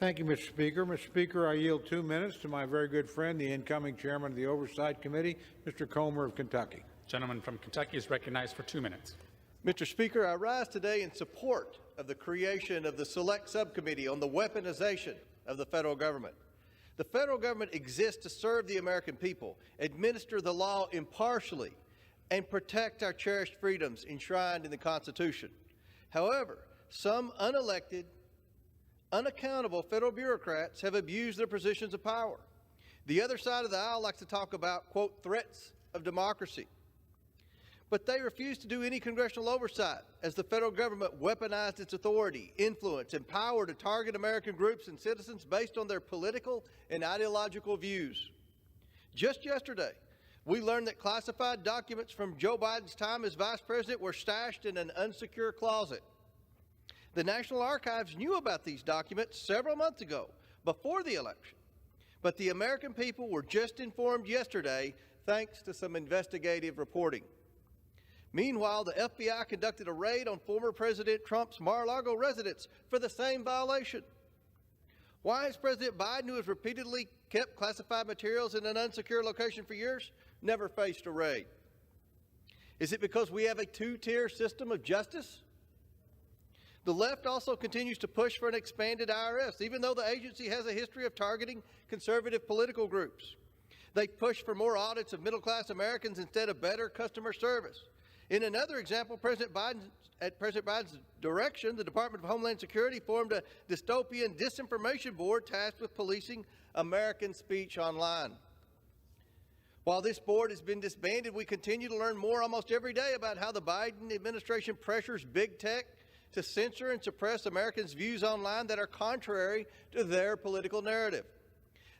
Thank you, Mr. Speaker. Mr. Speaker, I yield 2 minutes to my very good friend, the incoming chairman of the Oversight Committee, Mr. Comer of Kentucky. Gentleman from Kentucky is recognized for 2 minutes. Mr. Speaker, I rise today in support of the creation of the Select Subcommittee on the weaponization of the federal government. The federal government exists to serve the American people, administer the law impartially, and protect our cherished freedoms enshrined in the Constitution. However, some unelected, unaccountable federal bureaucrats have abused their positions of power. The other side of the aisle likes to talk about, quote, threats of democracy. But they refuse to do any congressional oversight as the federal government weaponized its authority, influence, and power to target American groups and citizens based on their political and ideological views. Just yesterday, we learned that classified documents from Joe Biden's time as vice president were stashed in an unsecure closet. The National Archives knew about these documents several months ago, before the election, but the American people were just informed yesterday thanks to some investigative reporting. Meanwhile, the FBI conducted a raid on former President Trump's Mar-a-Lago residence for the same violation. Why has President Biden, who has repeatedly kept classified materials in an unsecure location for years, never faced a raid? Is it because we have a two-tier system of justice? The left also continues to push for an expanded IRS, even though the agency has a history of targeting conservative political groups. They push for more audits of middle-class Americans instead of better customer service. In another example, at President Biden's direction, the Department of Homeland Security formed a dystopian disinformation board tasked with policing American speech online. While this board has been disbanded, we continue to learn more almost every day about how the Biden administration pressures big tech to censor and suppress Americans' views online that are contrary to their political narrative.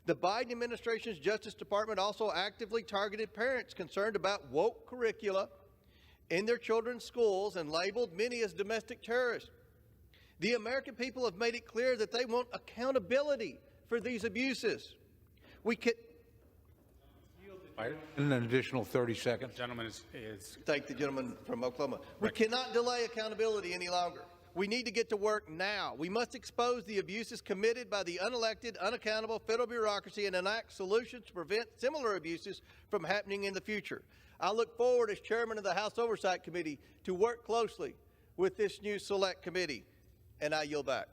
The Biden administration's Justice Department also actively targeted parents concerned about woke curricula in their children's schools and labeled many as domestic terrorists. The American people have made it clear that they want accountability for these abuses. We can In an additional 30 seconds. The gentleman thank the gentleman from Oklahoma. We cannot delay accountability any longer. We need to get to work now. We must expose the abuses committed by the unelected, unaccountable federal bureaucracy and enact solutions to prevent similar abuses from happening in the future. I look forward as chairman of the House Oversight Committee to work closely with this new select committee, and I yield back.